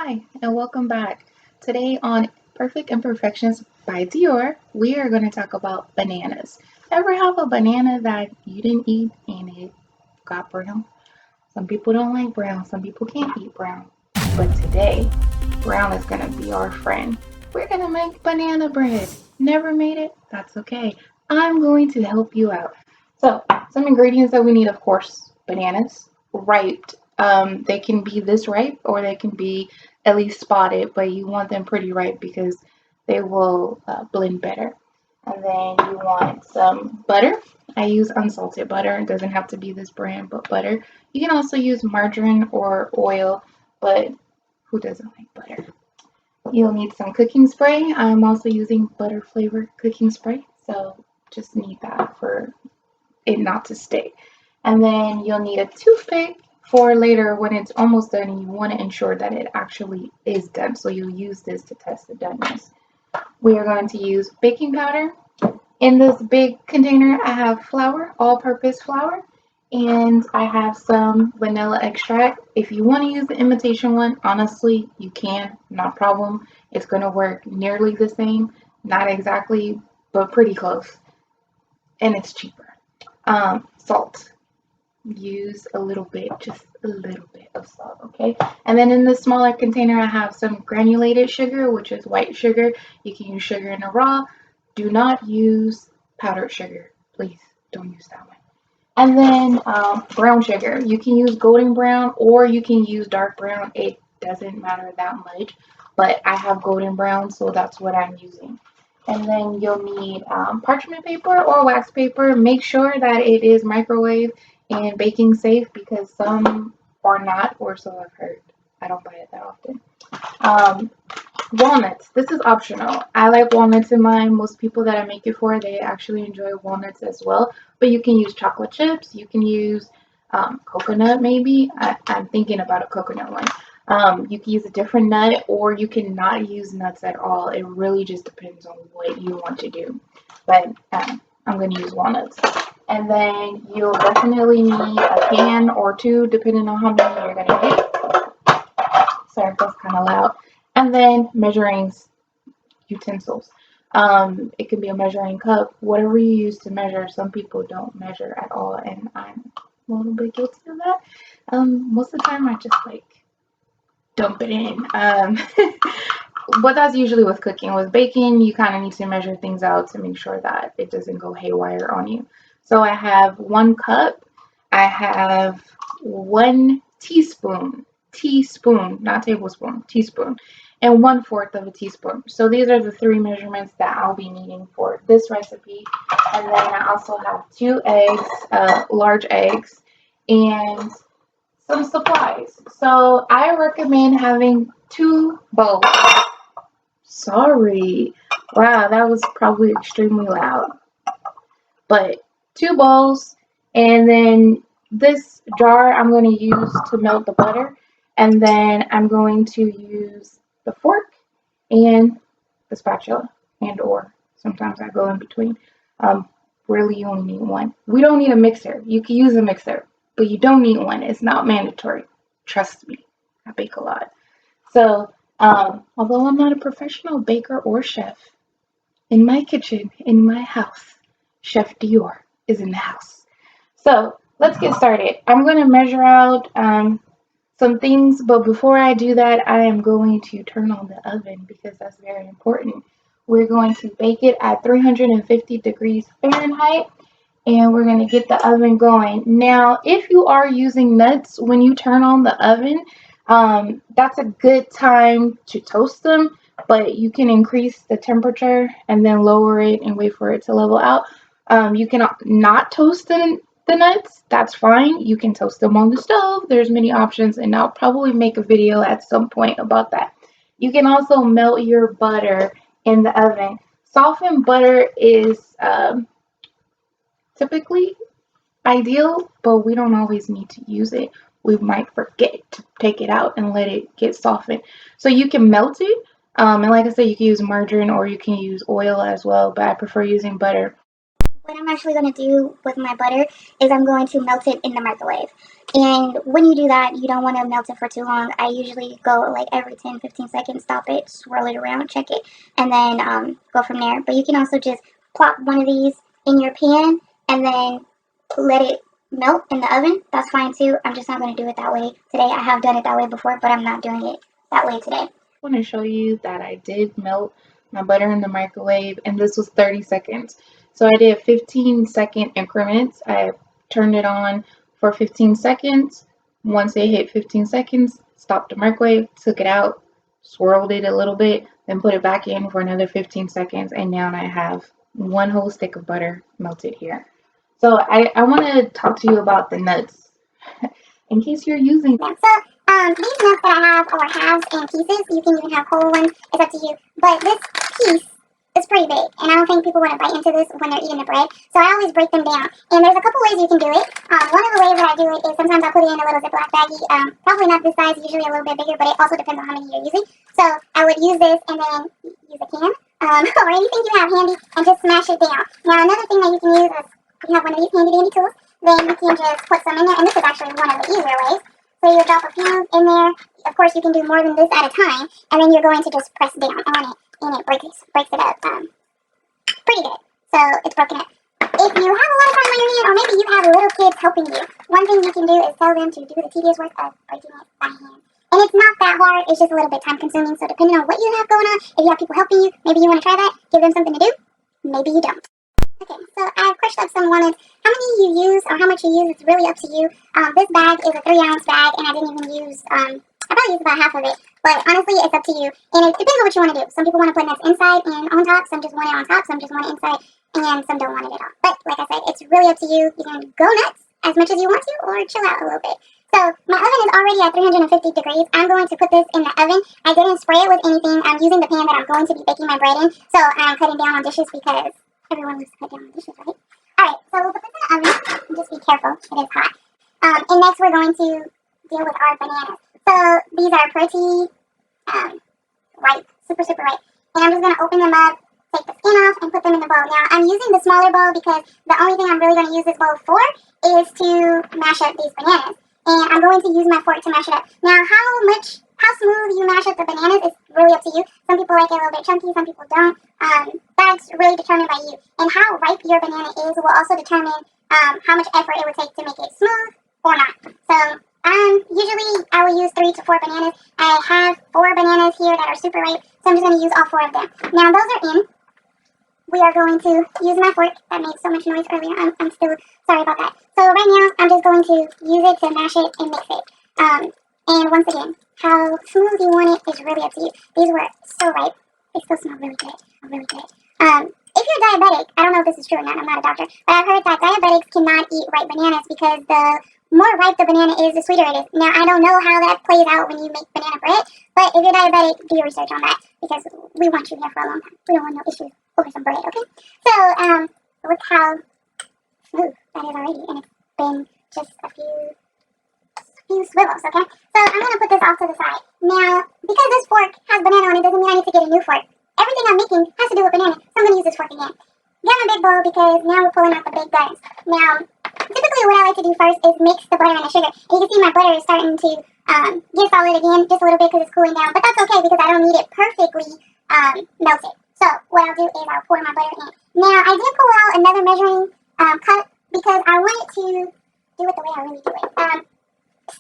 Hi, and welcome back. Today on Perfect Imperfections by Dior, we are going to talk about bananas. Ever have a banana that you didn't eat and it got brown? Some people don't like brown, some people can't eat brown. But today, brown is going to be our friend. We're going to make banana bread. Never made it? That's okay. I'm going to help you out. So, some ingredients that we need, of course, bananas, ripe. They can be this ripe or they can be at least spotted, but you want them pretty ripe because they will blend better. And then you want some butter. I use unsalted butter. It doesn't have to be this brand, but butter. You can also use margarine or oil, but who doesn't like butter? You'll need some cooking spray. I'm also using butter flavored cooking spray, so just need that for it not to stay. And then you'll need a toothpick for later when it's almost done and you want to ensure that it actually is done. So you'll use this to test the doneness. We are going to use baking powder. In this big container, I have flour, all-purpose flour, and I have some vanilla extract. If you want to use the imitation one, honestly, you can, not a problem. It's going to work nearly the same, not exactly, but pretty close, and it's cheaper. Salt. Use a little bit, just a little bit of salt, okay? And then in the smaller container, I have some granulated sugar, which is white sugar. You can use sugar in a raw. Do not use powdered sugar. Please don't use that one. And then brown sugar. You can use golden brown or you can use dark brown. It doesn't matter that much, but I have golden brown, so that's what I'm using. And then you'll need parchment paper or wax paper. Make sure that it is microwave and baking safe because some are not, or so I've heard. I don't buy it that often. Um, Walnuts. This is optional. I like walnuts in mine. Most people that I make it for, they actually enjoy walnuts as well. But you can use chocolate chips. You can use coconut maybe. I'm thinking about a coconut one. You can use a different nut or you can not use nuts at all. It really just depends on what you want to do. But I'm going to use walnuts. And then you'll definitely need a can or two depending on how many you're going to get. Sorry, that's kind of loud. And then measuring utensils. It can be a measuring cup, whatever you use to measure. Some people don't measure at all, and I'm a little bit guilty of that. Most of the time, I just like dump it in. But that's usually with cooking. With baking, you kind of need to measure things out to make sure that it doesn't go haywire on you. So I have 1 cup. I have 1 teaspoon, not tablespoon, teaspoon, and 1/4 of a teaspoon. So these are the 3 measurements that I'll be needing for this recipe. And then I also have 2 eggs, large eggs, and some supplies. So I recommend having 2 bowls. Sorry. Wow, that was probably extremely loud. But 2 bowls, and then this jar I'm going to use to melt the butter, and then I'm going to use the fork and the spatula, and or sometimes I go in between. Really, you only need one. We don't need a mixer. You can use a mixer, but you don't need one. It's not mandatory. Trust me, I bake a lot. So, although I'm not a professional baker or chef, in my kitchen, in my house, Chef Dior is in the house. So let's get started. I'm going to measure out some things, but before I do that, I am going to turn on the oven because that's very important. We're going to bake it at 350 degrees Fahrenheit, and we're going to get the oven going. Now, if you are using nuts when you turn on the oven, that's a good time to toast them, but you can increase the temperature and then lower it and wait for it to level out. You can not toast the nuts. That's fine. You can toast them on the stove. There's many options, and I'll probably make a video at some point about that. You can also melt your butter in the oven. Softened butter is typically ideal, but we don't always need to use it. We might forget to take it out and let it get softened. So you can melt it. And like I said, you can use margarine or you can use oil as well, but I prefer using butter. What I'm actually going to do with my butter is I'm going to melt it in the microwave. And when you do that, you don't want to melt it for too long. I usually go like every 10-15 seconds, stop it, swirl it around, check it, and then go from there. But you can also just plop one of these in your pan and then let it melt in the oven. That's fine too. I'm just not going to do it that way today. I have done it that way before, but I'm not doing it that way today. I want to show you that I did melt my butter in the microwave, and this was 30 seconds. So I did 15-second increments. I turned it on for 15 seconds. Once it hit 15 seconds, stopped the microwave, took it out, swirled it a little bit, then put it back in for another 15 seconds, and now I have one whole stick of butter melted here. So I want to talk to you about the nuts in case you're using them. These nuts that I have are halves and pieces. You can even have whole ones. It's up to you. But this piece is pretty big, and I don't think people want to bite into this when they're eating the bread. So I always break them down. And there's a couple ways you can do it. One of the ways that I do it is sometimes I put it in a little Ziploc baggie. Probably not this size, usually a little bit bigger, but it also depends on how many you're using. So I would use this and then use a can or anything you have handy and just smash it down. Now another thing that you can use is if you have one of these handy dandy tools, then you can just put some in there. And this is actually one of the easier ways. So you drop a few in there. Of course, you can do more than this at a time, and then you're going to just press down on it, and it breaks it up pretty good. So it's broken up. If you have a lot of time on your hand, or maybe you have little kids helping you, one thing you can do is tell them to do the tedious work of breaking it by hand. And it's not that hard, it's just a little bit time consuming, so depending on what you have going on, if you have people helping you, maybe you want to try that, give them something to do, maybe you don't. Okay, so I've crushed up some walnuts. How many you use or how much you use, it's really up to you. This bag is a 3-ounce bag, and I didn't even use, I probably used about half of it. But honestly, it's up to you. And it depends on what you want to do. Some people want to put nuts inside and on top, some just want it on top, some just want it inside, and some don't want it at all. But like I said, it's really up to you. You can go nuts as much as you want to, or chill out a little bit. So my oven is already at 350 degrees. I'm going to put this in the oven. I didn't spray it with anything. I'm using the pan that I'm going to be baking my bread in. So I'm cutting down on dishes because everyone wants to cut down on dishes, right? Alright, so we'll put this in the oven. Just be careful, it is hot. And next we're going to deal with our bananas. So these are pretty ripe, super ripe. And I'm just going to open them up, take the skin off, and put them in the bowl. Now, I'm using the smaller bowl because the only thing I'm really going to use this bowl for is to mash up these bananas. And I'm going to use my fork to mash it up. Now, how smooth you mash up the bananas is really up to you. Some people like it a little bit chunky, some people don't. That's really determined by you. And how ripe your banana is will also determine how much effort it would take to make it smooth or not. So usually I will use 3 to 4 bananas. I have 4 bananas here that are super ripe, so I'm just going to use all 4 of them. Now those are in. We are going to use my fork. That made so much noise earlier. I'm still sorry about that. So right now I'm just going to use it to mash it and mix it. And once again, how smooth you want it is really up to you. These were so ripe. They still smell really good. Really good. If you're diabetic, I don't know if this is true or not, I'm not a doctor, but I've heard that diabetics cannot eat ripe bananas because the more ripe the banana is, the sweeter it is. Now, I don't know how that plays out when you make banana bread, but if you're diabetic, do your research on that because we want you here for a long time. We don't want no issues over some bread, okay? So, look how smooth that is already, and it's been just a few swivels, okay? So, I'm going to put this off to the side. Now, because this fork has banana on it doesn't mean I need to get a new fork. Everything I'm making has to do with banana, so I'm going to use this fork again. Got my big bowl because now we're pulling out the big guns. Now, typically what I like to do first is mix the butter and the sugar. And you can see my butter is starting to get solid again, just a little bit because it's cooling down. But that's okay because I don't need it perfectly melted. So what I'll do is I'll pour my butter in. Now, I did pull out another measuring cup because I wanted to do it the way I really do it.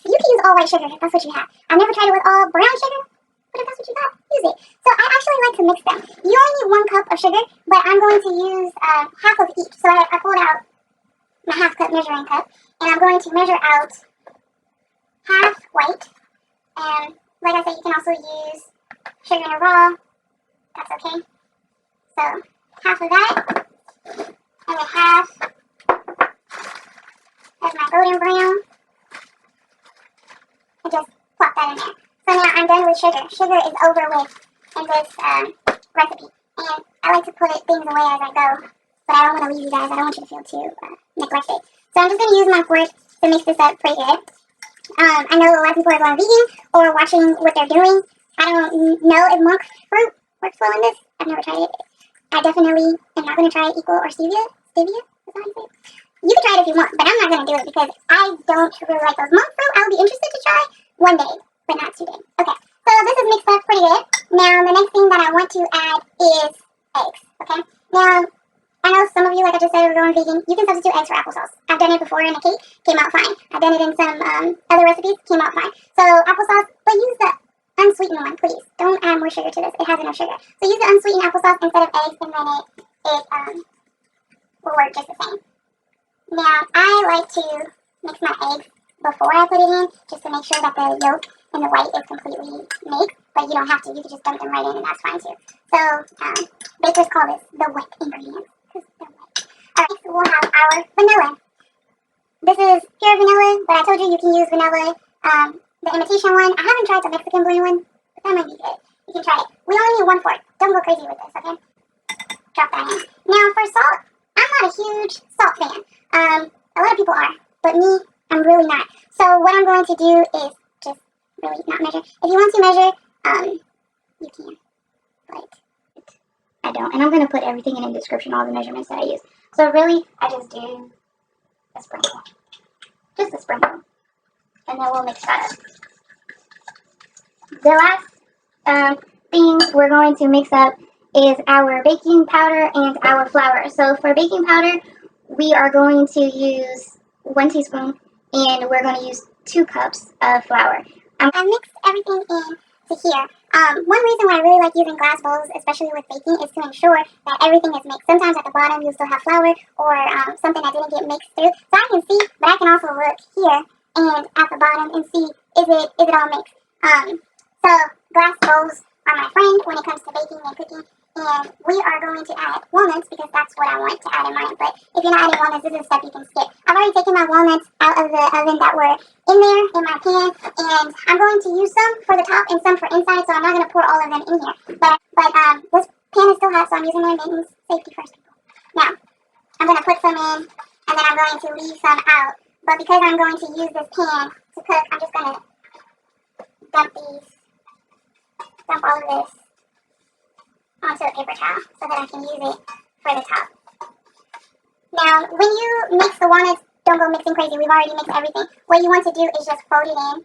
You can use all white sugar if that's what you have. I never tried it with all brown sugar. But if that's what you got, use it. So I actually like to mix them. You only need 1 cup of sugar, but I'm going to use half of each. So I pulled out my half-cup measuring cup, and I'm going to measure out half white. And like I said, you can also use sugar in a raw. That's okay. So half of that, and then half of my golden brown, and just plop that in there. So now I'm done with sugar. Sugar is over with in this recipe. And I like to put things away as I go. But I don't want to leave you guys. I don't want you to feel too neglected. So I'm just going to use my fork to mix this up pretty good. I know a lot of people are going vegan or watching what they're doing. I don't know if monk fruit works well in this. I've never tried it. I definitely am not going to try equal or stevia. Stevia? Is that how you say it? You can try it if you want, but I'm not going to do it because I don't really like those. Monk fruit, I'll be interested to try one day, but not today. Okay, so this is mixed up pretty good. Now, the next thing that I want to add is eggs, okay? Now, I know some of you, like I just said, are going vegan. You can substitute eggs for applesauce. I've done it before in a cake, came out fine. I've done it in some other recipes, came out fine. So applesauce, but use the unsweetened one, please. Don't add more sugar to this. It has enough sugar. So use the unsweetened applesauce instead of eggs, and then it will work just the same. Now, I like to mix my eggs before I put it in, just to make sure that the yolk and the white is completely mixed. But you don't have to. You can just dump them right in, and that's fine too. So bakers call this the wet ingredients. Alright, so we'll have our vanilla. This is pure vanilla, but I told you can use vanilla, the imitation one. I haven't tried the Mexican blue one, but that might be good. You can try it. We only need 1/4. Don't go crazy with this, okay? Drop that in. Now for salt, I'm not a huge salt fan. A lot of people are, but me, I'm really not. So what I'm going to do is just really not measure. If you want to measure, you can, but I don't. And I'm going to put everything in the description, all the measurements that I use. So really, I just do a sprinkle. Just a sprinkle. And then we'll mix that up. The last thing we're going to mix up is our baking powder and our flour. So for baking powder, we are going to use 1 teaspoon, and we're going to use 2 cups of flour. I mixed everything in to here. One reason why I really like using glass bowls, especially with baking, is to ensure that everything is mixed. Sometimes at the bottom you'll still have flour or something that didn't get mixed through. So I can see, but I can also look here and at the bottom and see is it all mixed. So glass bowls are my friend when it comes to baking and cooking. And we are going to add walnuts because that's what I want to add in mine. But if you're not adding walnuts, this is stuff you can skip. I've already taken my walnuts out of the oven that were in there in my pan, and I'm going to use some for the top and some for inside, so I'm not going to pour all of them in here. But this pan is still hot, so I'm using my mittens. Safety first. Now, I'm going to put some in, and then I'm going to leave some out. But because I'm going to use this pan to cook, I'm just going to dump all of this onto a paper towel so that I can use it for the top. Now, when you mix the walnuts, don't go mixing crazy. We've already mixed everything. What you want to do is just fold it in.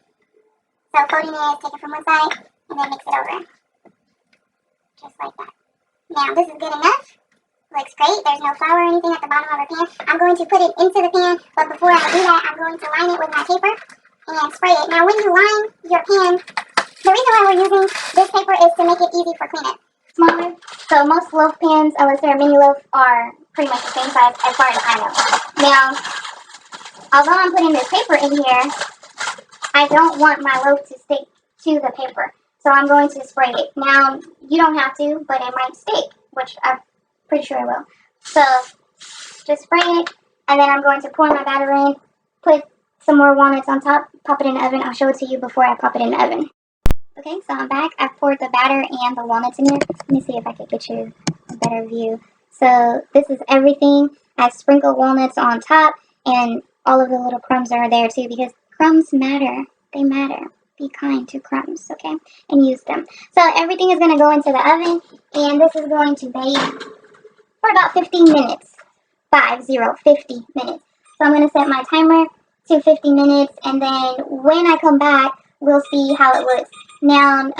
So folding it is take it from one side and then mix it over. Just like that. Now, this is good enough. Looks great. There's no flour or anything at the bottom of our pan. I'm going to put it into the pan, but before I do that, I'm going to line it with my paper and spray it. Now, when you line your pan, the reason why we're using this paper is to make it easy for cleanup. Smaller. So most loaf pans, unless they're a mini loaf, are pretty much the same size as far as I know. Now, although I'm putting this paper in here, I don't want my loaf to stick to the paper. So I'm going to spray it. Now, you don't have to, but it might stick, which I'm pretty sure it will. So, just spray it, and then I'm going to pour my batter in, put some more walnuts on top, pop it in the oven. I'll show it to you before I pop it in the oven. Okay, so I'm back. I've poured the batter and the walnuts in here. Let me see if I can get you a better view. So this is everything. I sprinkled walnuts on top, and all of the little crumbs are there too, because crumbs matter. They matter. Be kind to crumbs, okay? And use them. So everything is going to go into the oven, and this is going to bake for about 15 minutes. 50 minutes. So I'm going to set my timer to 50 minutes, and then when I come back, we'll see how it looks. Now,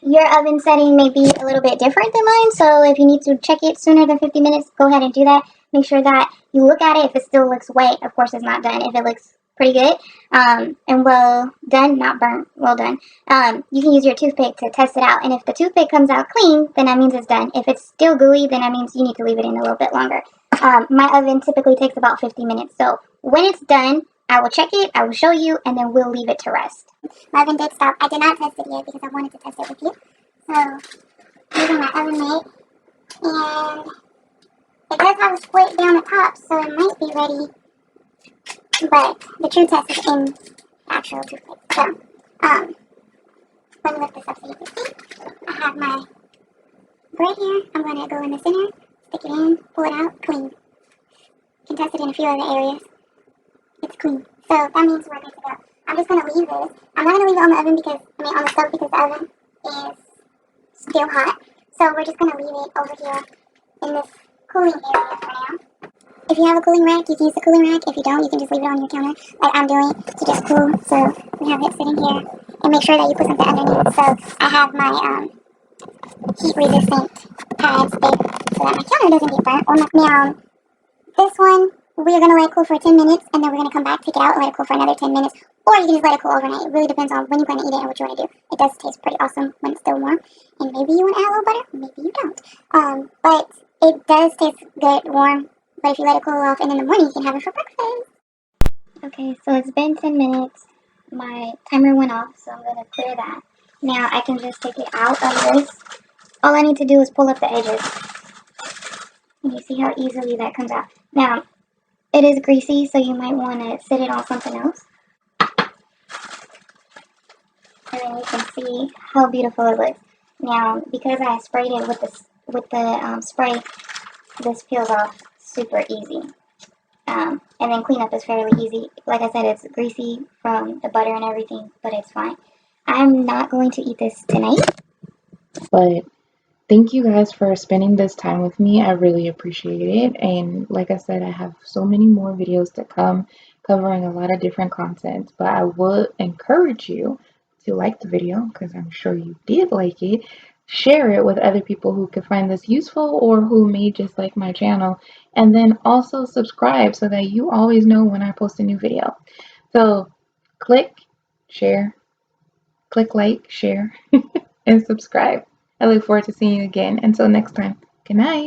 your oven setting may be a little bit different than mine, so if you need to check it sooner than 50 minutes, go ahead and do that. Make sure that you look at it. If it still looks wet, of course it's not done. If it looks pretty good and well done, not burnt, well done, you can use your toothpick to test it out. And if the toothpick comes out clean, then that means it's done. If it's still gooey, then that means you need to leave it in a little bit longer. My oven typically takes about 50 minutes, so when it's done, I will check it, I will show you, and then we'll leave it to rest. My oven did stop. I did not test it yet because I wanted to test it with you. So, using my oven mitt, and it does have a split down the top, so it might be ready. But the true test is in the actual toothpick. So, let me lift this up so you can see. I have my bread here. I'm going to go in the center, stick it in, pull it out, clean. You can test it in a few other areas. It's clean. So that means we're good to go. I'm just going to leave this. I'm not going to leave it on the oven on the stove because the oven is still hot. So we're just going to leave it over here in this cooling area for now. If you have a cooling rack, you can use the cooling rack. If you don't, you can just leave it on your counter like I'm doing to just cool. So we have it sitting here, and make sure that you put something underneath. So I have my heat resistant pads there so that my counter doesn't get burnt. Now this one we're gonna let it cool for 10 minutes, and then we're gonna come back, take it out, and let it cool for another 10 minutes. Or you can just let it cool overnight. It really depends on when you plan to eat it and what you want to do. It does taste pretty awesome when it's still warm, and maybe you want to add a little butter, maybe you don't. But it does taste good warm. But if you let it cool off, and in the morning you can have it for breakfast. Okay, so it's been 10 minutes. My timer went off, so I'm gonna clear that. Now I can just take it out of this. All I need to do is pull up the edges. And you see how easily that comes out. Now, it is greasy, so you might want to sit it on something else. And then you can see how beautiful it looks. Now, because I sprayed it with the spray, this peels off super easy. And then cleanup is fairly easy. Like I said, it's greasy from the butter and everything, but it's fine. I'm not going to eat this tonight. But thank you guys for spending this time with me. I really appreciate it. And like I said, I have so many more videos to come covering a lot of different content. But I would encourage you to like the video because I'm sure you did like it. Share it with other people who could find this useful or who may just like my channel. And then also subscribe so that you always know when I post a new video. So click, share, click like, share, and subscribe. I look forward to seeing you again. Until next time, good night.